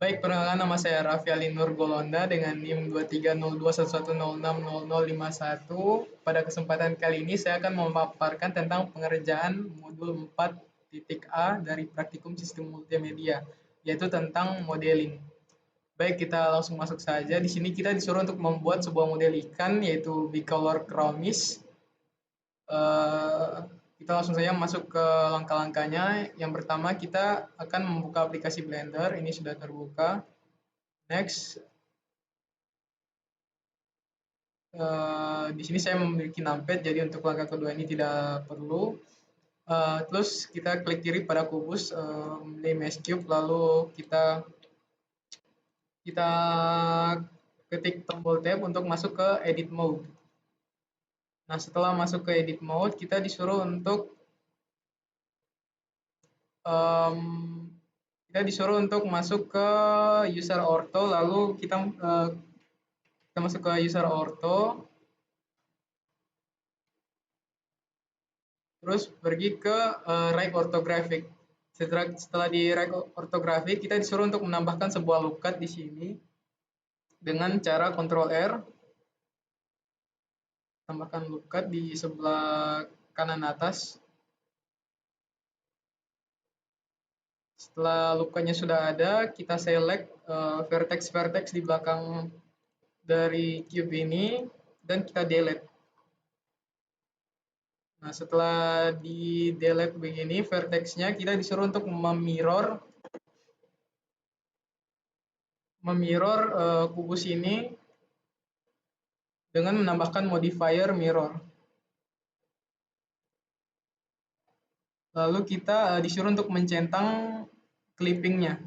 Baik, perkenalkan nama saya Raffi Ali Nurgolonda dengan NIM 23021060051. Pada kesempatan kali ini saya akan memaparkan tentang pengerjaan modul 4.A dari praktikum sistem multimedia, yaitu tentang modeling. Baik, kita langsung masuk saja. Di sini kita disuruh untuk membuat sebuah model ikan, yaitu bicolor chromis. Eh, kita langsung saja masuk ke langkah-langkahnya. Yang pertama kita akan membuka aplikasi Blender. Ini sudah terbuka. Next, di sini saya memiliki numpad, jadi untuk langkah kedua ini tidak perlu. Terus kita klik kiri pada kubus, memilih mesh cube, lalu kita ketik tombol tab untuk masuk ke edit mode. Nah, setelah masuk ke edit mode, kita disuruh untuk masuk ke user ortho, lalu kita masuk ke user ortho, terus pergi ke right orthographic. Setelah di right orthographic, kita disuruh untuk menambahkan sebuah loop cut di sini dengan cara Ctrl R. Tambahkan loop cut di sebelah kanan atas. Setelah loop cut-nya sudah ada, kita select vertex di belakang dari cube ini dan kita delete. Nah, setelah di delete begini vertex-nya, kita disuruh untuk memirror kubus ini dengan menambahkan modifier mirror. Lalu kita disuruh untuk mencentang clipping-nya.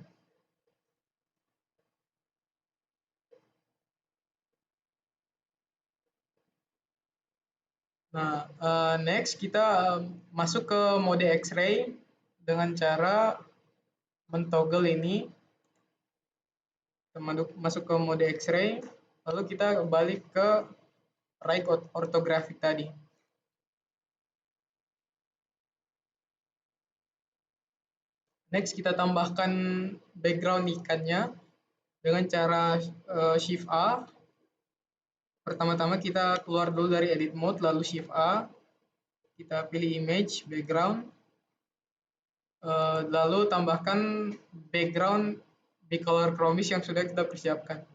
Nah, next kita masuk ke mode X-ray dengan cara mentoggle ini. Kita masuk ke mode X-ray, lalu kita balik ke right orthographic tadi. Next kita tambahkan background ikannya dengan cara Shift A. Pertama-tama kita keluar dulu dari edit mode, lalu Shift A. Kita pilih image, background. Lalu tambahkan background bicolor chromis yang sudah kita persiapkan.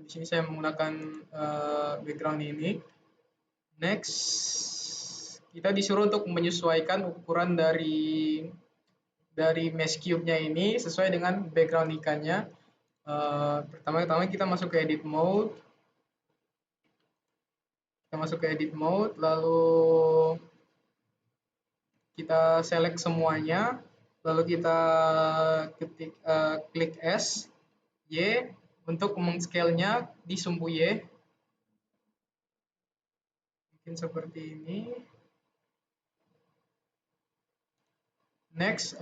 Di sini saya menggunakan background ini. Next, kita disuruh untuk menyesuaikan ukuran dari mesh cube-nya ini sesuai dengan background ikannya. Pertama-tama kita masuk ke edit mode. Lalu kita select semuanya, lalu kita klik S, Y, untuk men-scale-nya di sumbu Y. Mungkin seperti ini. Next,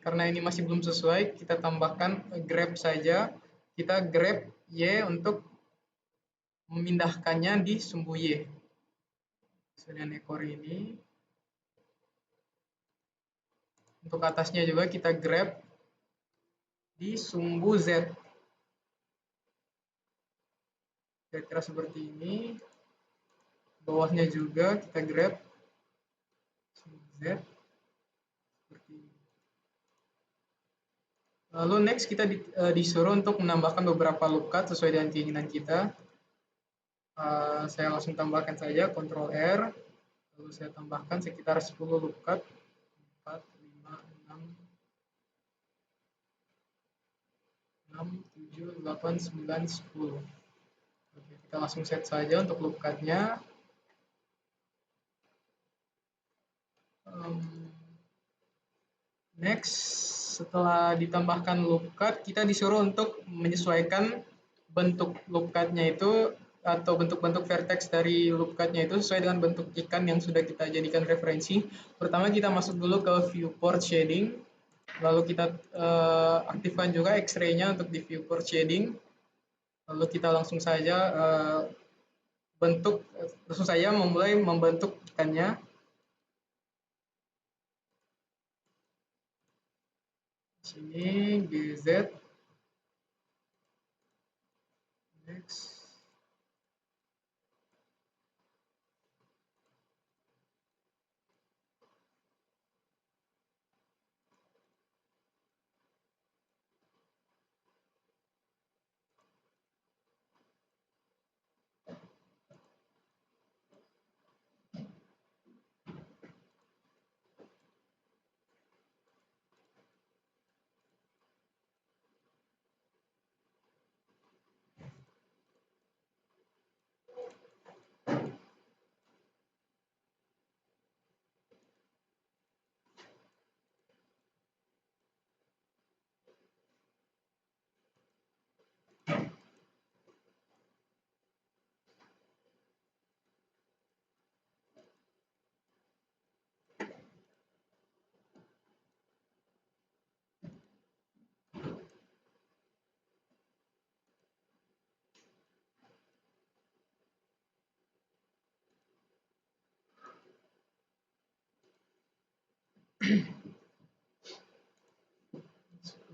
karena ini masih belum sesuai, kita tambahkan grab saja. Kita grab Y untuk memindahkannya di sumbu Y. Kemudian ekor ini. Untuk atasnya juga kita grab di sumbu Z. Kira-kira seperti ini. Bawahnya juga kita grab sumbu Z. Seperti ini. Lalu next kita disuruh untuk menambahkan beberapa loop cut sesuai dengan keinginan kita. Saya langsung tambahkan saja, Ctrl R, lalu saya tambahkan sekitar 10 loop cut, 4, 5, 6, 7, 8, 9, 10. Oke, kita langsung set saja untuk loop cut-nya. Next, setelah ditambahkan loop cut, kita disuruh untuk menyesuaikan bentuk loop cut-nya itu atau bentuk-bentuk vertex dari loop cut-nya itu sesuai dengan bentuk ikan yang sudah kita jadikan referensi. Pertama kita masuk dulu ke viewport shading, lalu kita aktifkan juga X-ray-nya untuk di viewport shading. Lalu kita langsung saja memulai membentuk ikannya. Di sini GZ. Next.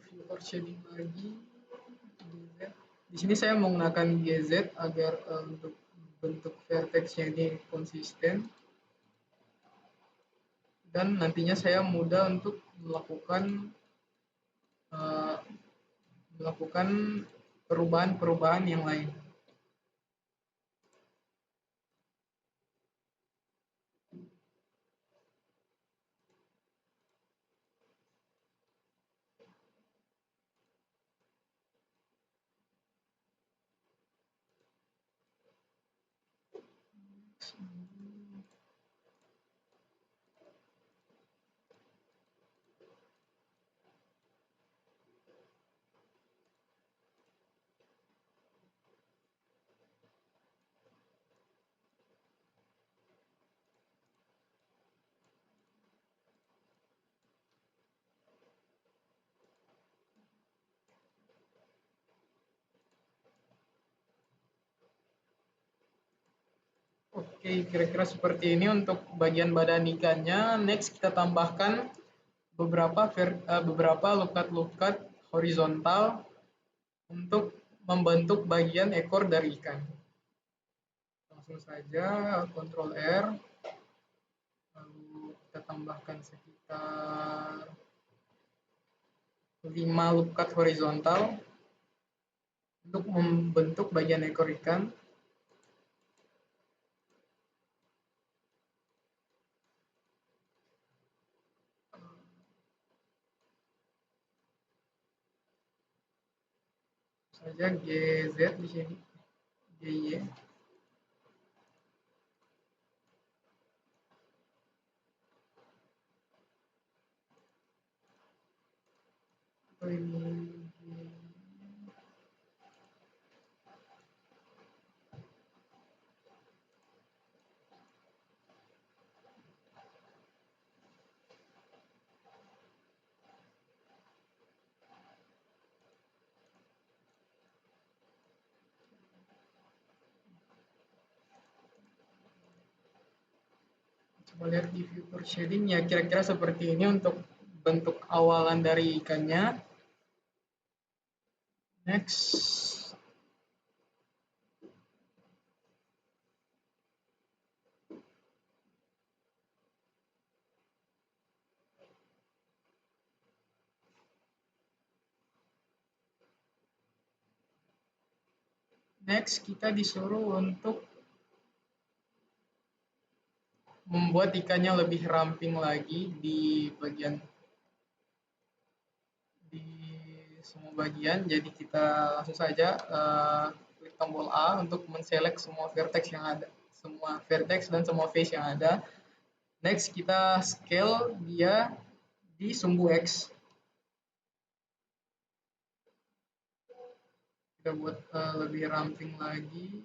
Viewer shading lagi. GZ. Di sini saya menggunakan GZ agar untuk bentuk vertexnya ini konsisten, dan nantinya saya mudah untuk uh, melakukan perubahan-perubahan yang lain. Oke, kira-kira seperti ini untuk bagian badan ikannya. Next kita tambahkan beberapa lukat-lukat horizontal untuk membentuk bagian ekor dari ikan. Langsung saja Ctrl R, lalu kita tambahkan sekitar 5 lukat horizontal untuk membentuk bagian ekor ikan. Saja GZ di sini, GY. Ini coba lihat di viewer shading ya, kira-kira seperti ini untuk bentuk awalan dari ikannya. Next. Next, kita disuruh untuk membuat ikannya lebih ramping lagi di semua bagian. Jadi kita langsung saja klik tombol A untuk menselect semua vertex yang ada, semua vertex dan semua face yang ada. Next kita scale dia di sumbu X. Kita buat lebih ramping lagi.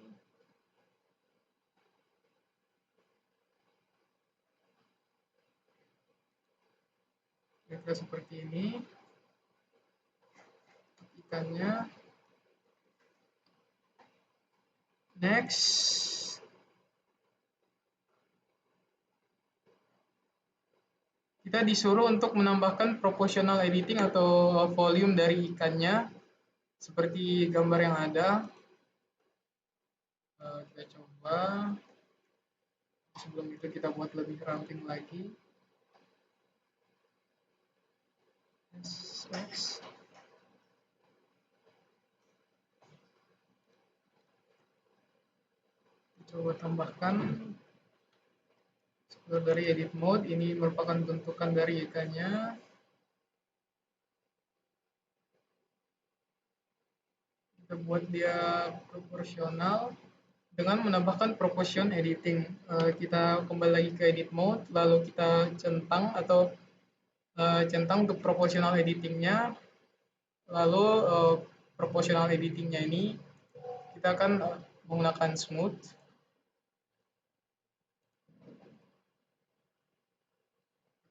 Kira-kira seperti ini ikannya. Next, kita disuruh untuk menambahkan proportional editing atau volume dari ikannya seperti gambar yang ada. Kita coba. Sebelum itu kita buat lebih ramping lagi. Next. Coba tambahkan dari edit mode. Ini merupakan bentukan dari ikannya. Kita buat dia proporsional dengan menambahkan proportion editing. Kita kembali lagi ke edit mode, lalu kita centang atau centang untuk proportional editingnya. Lalu proportional editingnya ini kita akan menggunakan smooth.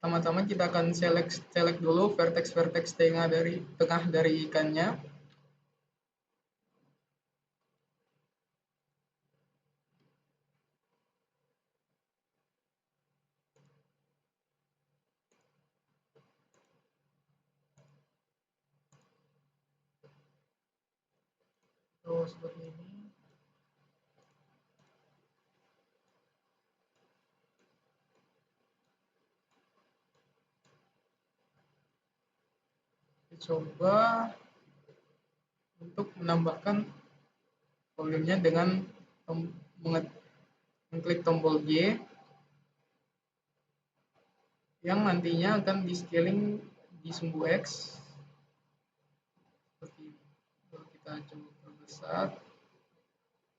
Pertama-tama kita akan select dulu vertex tengah dari ikannya. Seperti ini. Coba untuk menambahkan volumenya dengan mengklik tombol G yang nantinya akan di scaling di sumbu X seperti ini. Lalu kita coba perbesar,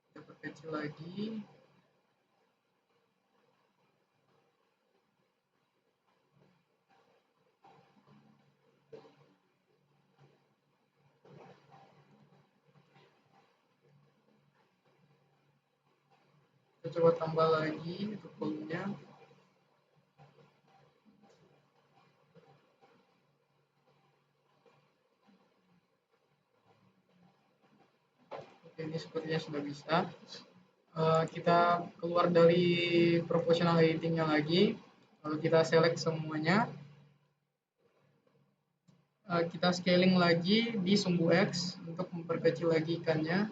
kita perkecil lagi. Kita coba tambah lagi untuk volumenya. Oke, ini sepertinya sudah bisa. Kita keluar dari proportional editingnya lagi, lalu kita select semuanya. Kita scaling lagi di sumbu X untuk memperkecil lagi ikannya.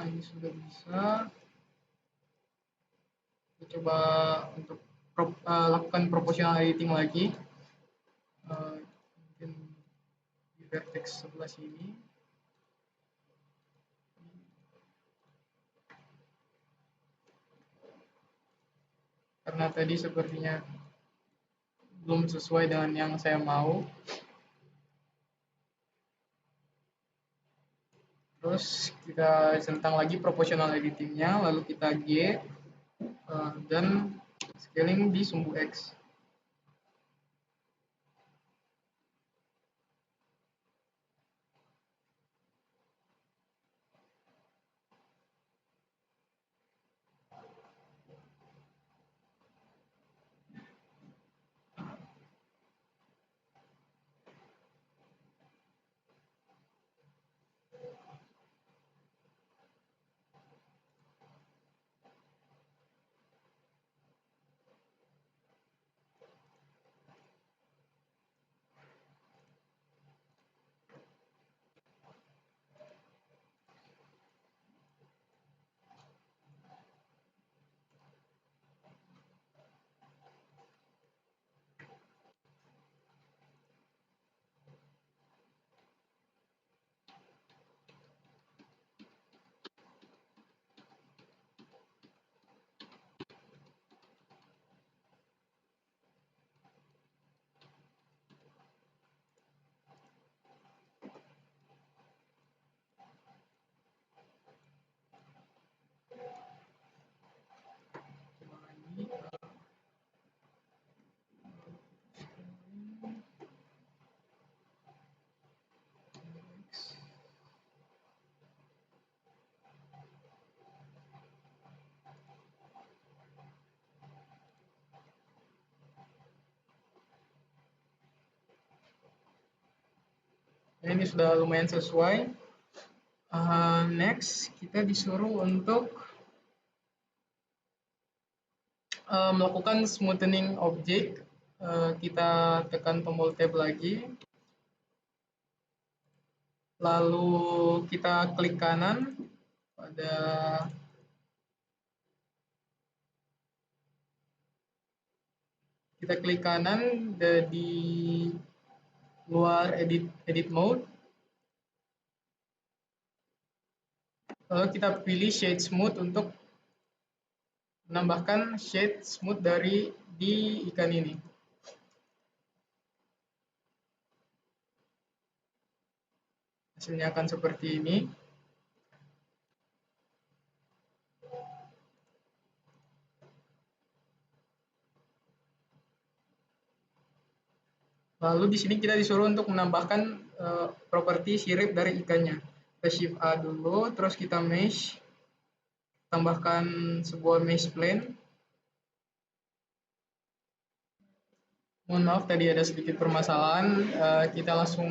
Ini sudah bisa. Kita coba untuk lakukan proportional editing lagi. Mungkin di vertex sebelah sini. Karena tadi sepertinya belum sesuai dengan yang saya mau. Terus kita centang lagi proportional editingnya, lalu kita G dan scaling di sumbu X. Ini sudah lumayan sesuai. Next, kita disuruh untuk melakukan smoothening objek. Kita tekan tombol tab lagi. Lalu kita klik kanan pada di luar edit mode. Lalu kita pilih shade smooth untuk menambahkan shade smooth di ikan ini. Hasilnya akan seperti ini. Lalu di sini kita disuruh untuk menambahkan properti sirip dari ikannya. Kita shift A dulu, terus kita mesh, tambahkan sebuah mesh plane. Mohon maaf tadi ada sedikit permasalahan, kita langsung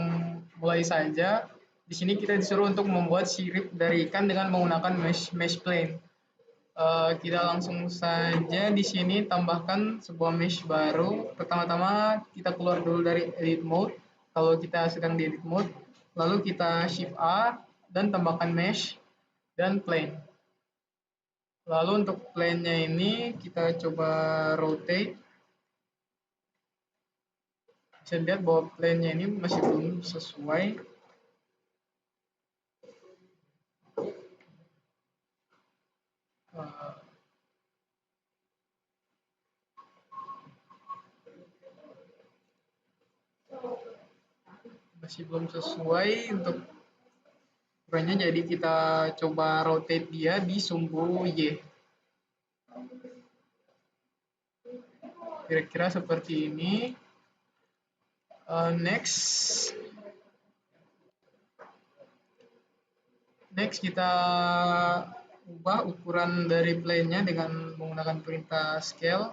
mulai saja. Di sini kita disuruh untuk membuat sirip dari ikan dengan menggunakan mesh plane. Kita langsung saja di sini tambahkan sebuah mesh baru. Pertama-tama kita keluar dulu dari edit mode kalau kita sedang di edit mode, lalu kita shift A dan tambahkan mesh dan plane. Lalu untuk plane-nya ini kita coba rotate. Bisa lihat bahwa plane-nya ini masih belum sesuai. Masih belum sesuai untuk ukurannya, jadi kita coba rotate dia di sumbu Y. Kira-kira seperti ini. Next kita ubah ukuran dari plane-nya dengan menggunakan perintah scale.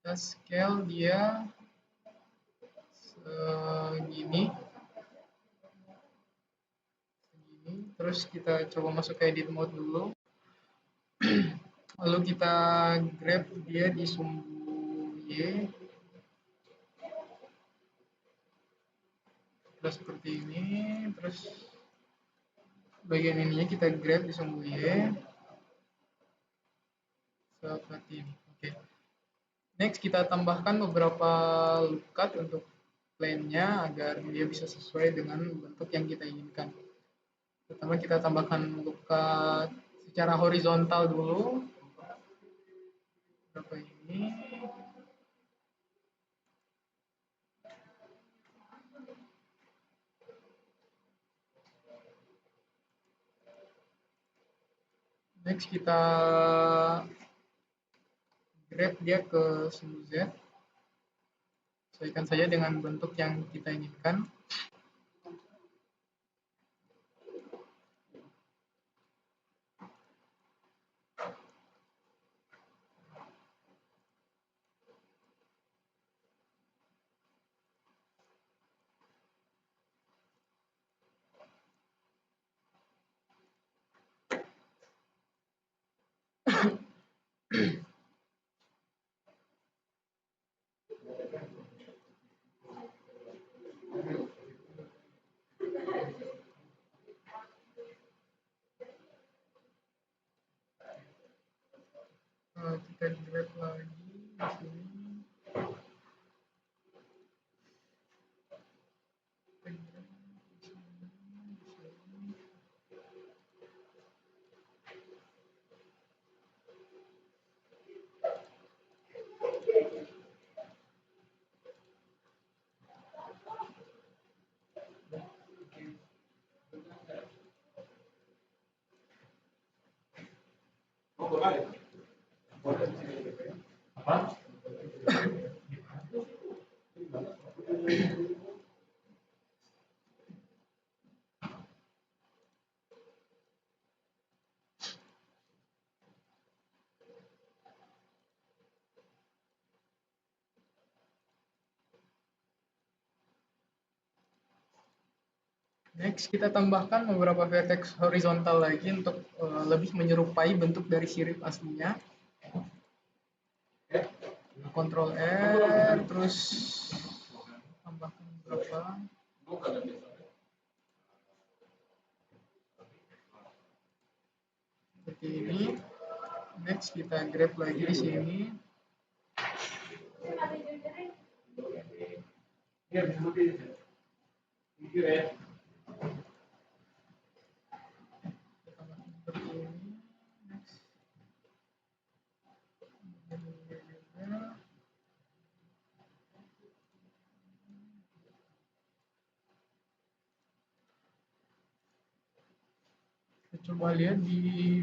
Kita scale dia segini. Terus kita coba masuk ke edit mode dulu. Lalu kita grab dia di sumbu Y. Terus seperti ini. Terus bagian ininya kita grab di sumbu Y. Seperti ini. Oke. Next kita tambahkan beberapa loop cut untuk plane-nya agar dia bisa sesuai dengan bentuk yang kita inginkan. Pertama kita tambahkan loop cut secara horizontal dulu. Berapa ini? Next kita grab dia ke sumbu Z. Sesuaikan saja dengan bentuk yang kita inginkan. Kita grab lagi di sini. Apa? Next, kita tambahkan beberapa vertex horizontal lagi untuk lebih menyerupai bentuk dari sirip aslinya. Ctrl R, terus tambahkan beberapa. Seperti ini. Next, kita grab lagi di sini. Kita coba lihat di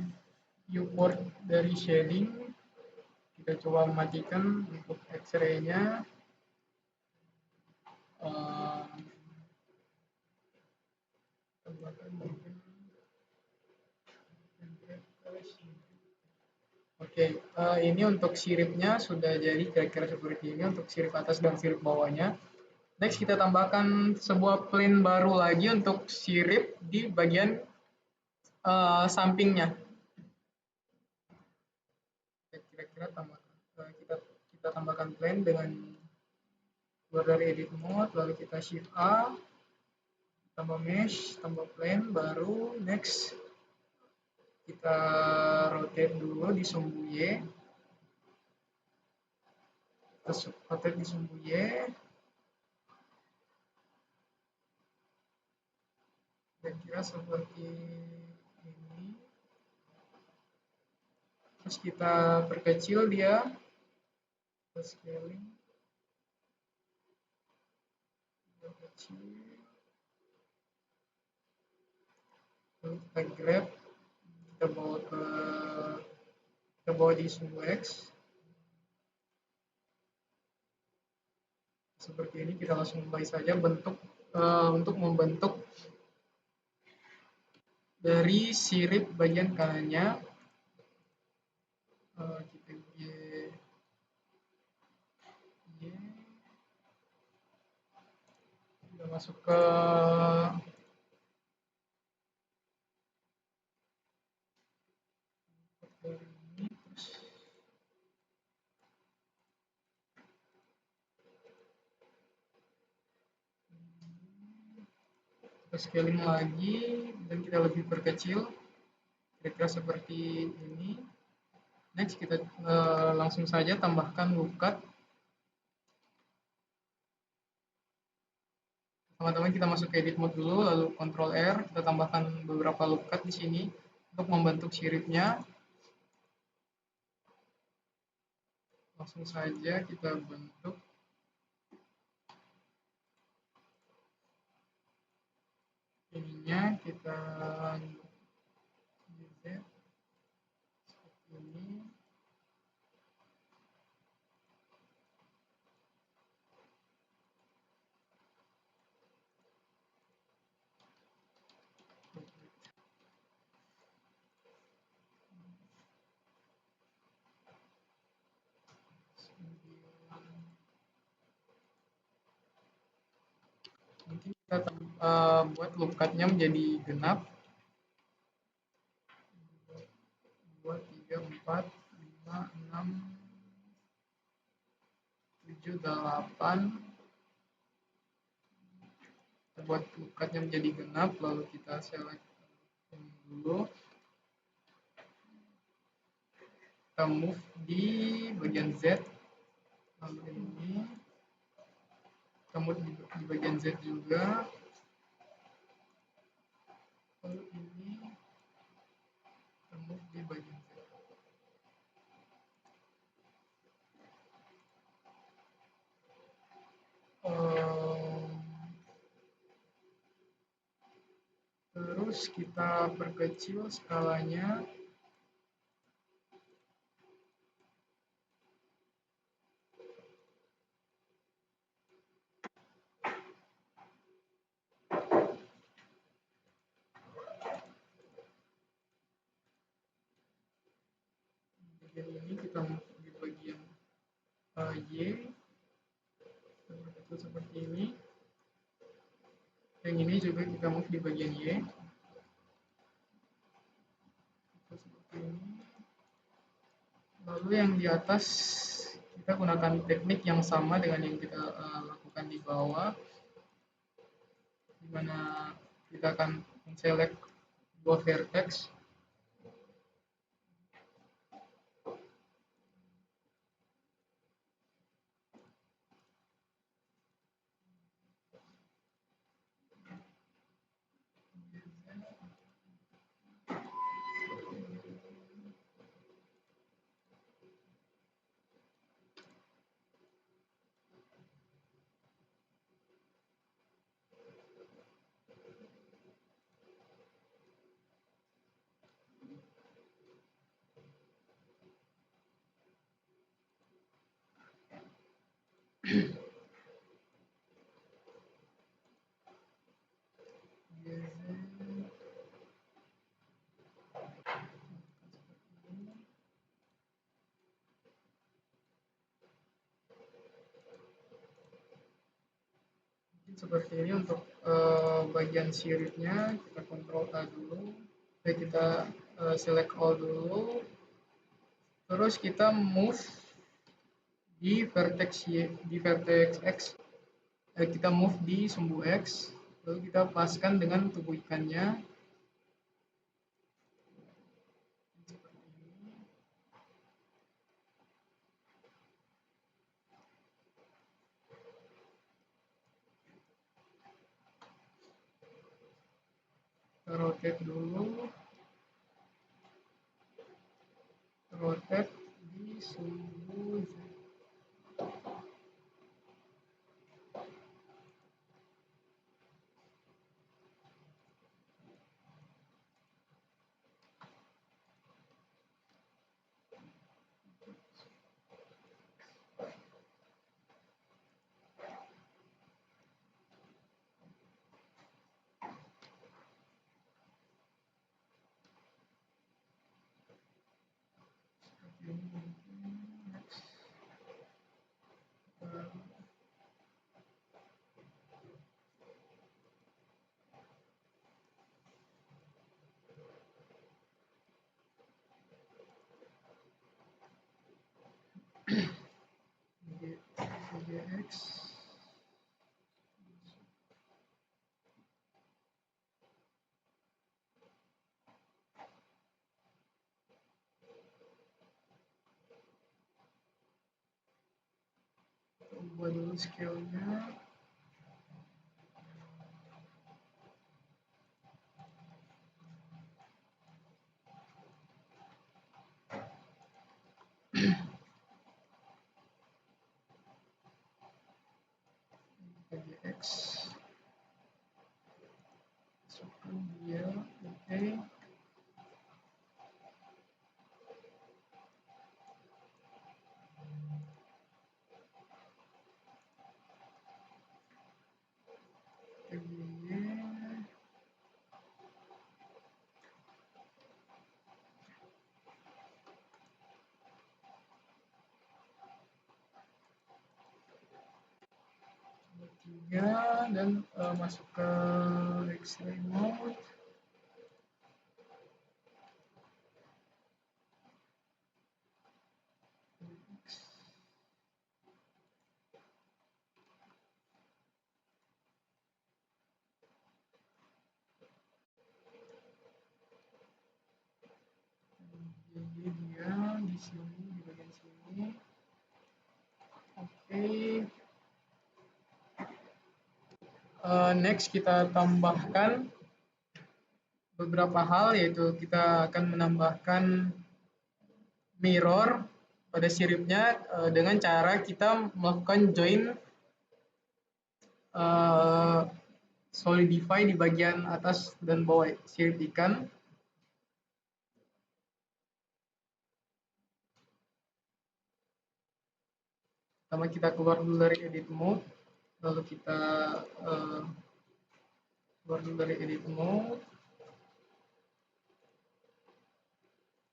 viewport dari shading. Kita coba matikan untuk X-ray-nya. Oke, ini untuk siripnya sudah jadi kira-kira seperti ini untuk sirip atas dan sirip bawahnya. Next kita tambahkan sebuah plane baru lagi untuk sirip di bagian sampingnya. Kira-kira kita tambahkan plane dengan keluar dari edit mode, lalu kita shift A, tambah mesh, tambah plane baru. Next kita rotate dulu di sumbu Y. Kita rotate di sumbu Y. Kira-kira seperti ini. Terus kita perkecil dia, kita scaling, perkecil, lalu kita grab, kita bawa di sumbu X. Seperti ini, kita langsung mulai saja bentuk untuk membentuk dari sirip bagian kanannya. Kita masuk ke ini, kita scaling lagi dan kita lebih perkecil, kira-kira seperti ini. Next kita langsung saja tambahkan loop cut. Teman-teman kita masuk ke edit mode dulu, lalu Ctrl R, kita tambahkan beberapa loop cut di sini untuk membentuk siripnya. Langsung saja kita bentuk. Ininya kita Z seperti ini. Mungkin kita buat loop cut-nya menjadi genap. 2, 3, 4, 5, 6, 7, 8. Kita buat loop cut-nya menjadi genap, lalu kita select ini dulu. Kita move di bagian Z, lalu ini kita move di bagian Z juga, lalu ini kita move di bagian Z. Terus kita perkecil skalanya. Bagian ini kita di bagian Y seperti ini. Yang ini juga kita move di bagian Y. Seperti ini. Lalu yang di atas kita gunakan teknik yang sama dengan yang kita lakukan di bawah, di mana kita akan select dua vertex. Seperti ini untuk bagian siripnya, kita Ctrl A dulu, kita select all dulu, terus kita move di vertex Y, di vertex X, kita move di sumbu X, lalu kita paskan dengan tubuh ikannya. Kita rotate dulu, rotate di sumbu Z. GX. Ubah dulu scale-nya. GX. Masukkan dia, oke. Tiga dan masuk ke X-ray mode. Jadi dia di sini, di bagian sini. Oke. Next kita tambahkan beberapa hal, yaitu kita akan menambahkan mirror pada siripnya dengan cara kita melakukan join solidify di bagian atas dan bawah sirip ikan. Pertama kita keluar dulu dari edit mode, lalu kita keluar dulu dari edit mode,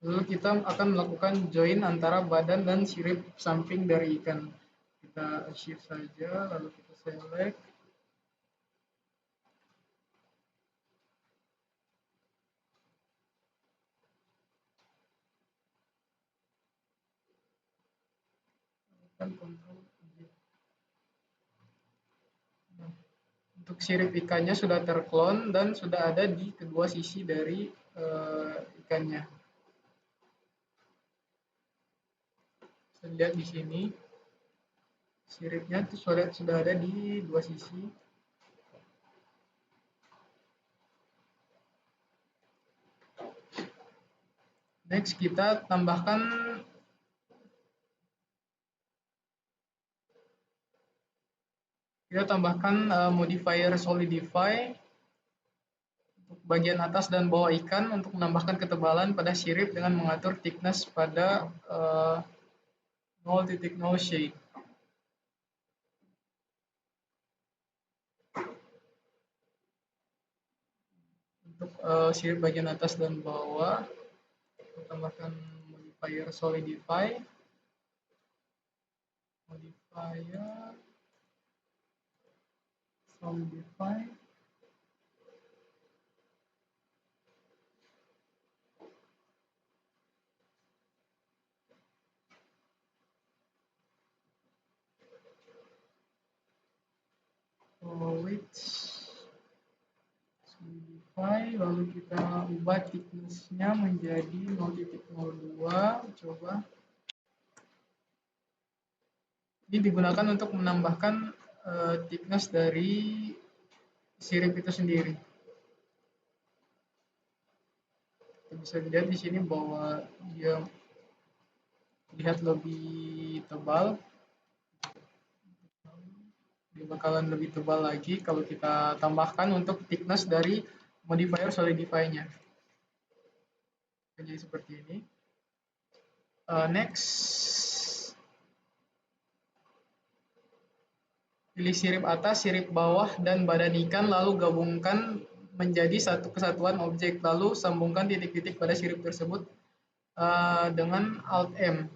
lalu kita akan melakukan join antara badan dan sirip samping dari ikan. Kita shift saja, lalu kita select, kontrol. Nah, untuk sirip ikannya sudah terklon dan sudah ada di kedua sisi dari ikannya. Bisa lihat di sini siripnya sudah ada di dua sisi. Next kita tambahkan modifier solidify untuk bagian atas dan bawah ikan untuk menambahkan ketebalan pada sirip dengan mengatur thickness pada 0.0 shade. Untuk sirip bagian atas dan bawah, kita tambahkan modifier solidify. Lalu kita ubah thickness-nya menjadi 0.02. Coba. Ini digunakan untuk menambahkan thickness dari sirip itu sendiri. Kita bisa lihat di sini bahwa dia terlihat lebih tebal. Dia bakalan lebih tebal lagi kalau kita tambahkan untuk thickness dari modifier solidify-nya. Jadi seperti ini. Next, pilih sirip atas, sirip bawah, dan badan ikan, lalu gabungkan menjadi satu kesatuan objek. Lalu sambungkan titik-titik pada sirip tersebut dengan Alt-M.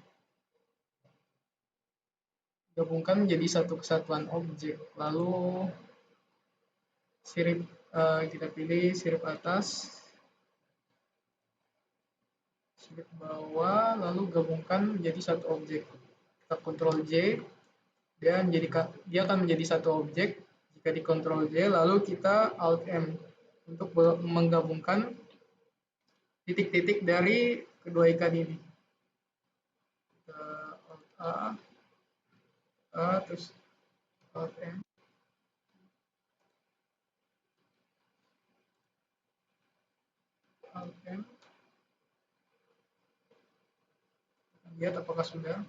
Gabungkan menjadi satu kesatuan objek. Lalu sirip kita pilih sirip atas, sirip bawah, lalu gabungkan menjadi satu objek. Kita Ctrl J, dia akan menjadi satu objek. Jika di Ctrl J, lalu kita Alt M untuk menggabungkan titik-titik dari kedua ikan ini. Kita Alt A, terus Alt M. Alt M. Lihat apakah sudah.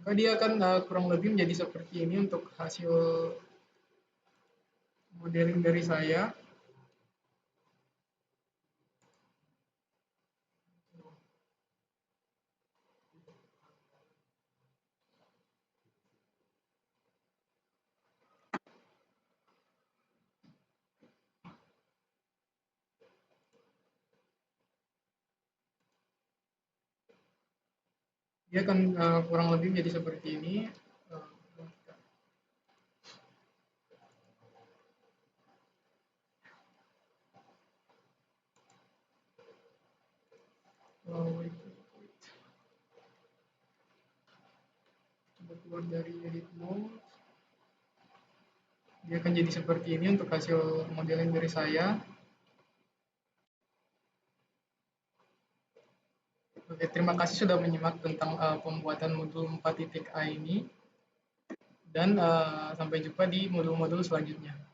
Maka dia akan kurang lebih menjadi seperti ini untuk hasil modeling dari saya. Dia akan kurang lebih menjadi seperti ini. Coba keluar dari edit mode. Dia akan jadi seperti ini untuk hasil modeling dari saya. Oke, terima kasih sudah menyimak tentang pembuatan modul 4.a ini. Dan sampai jumpa di modul-modul selanjutnya.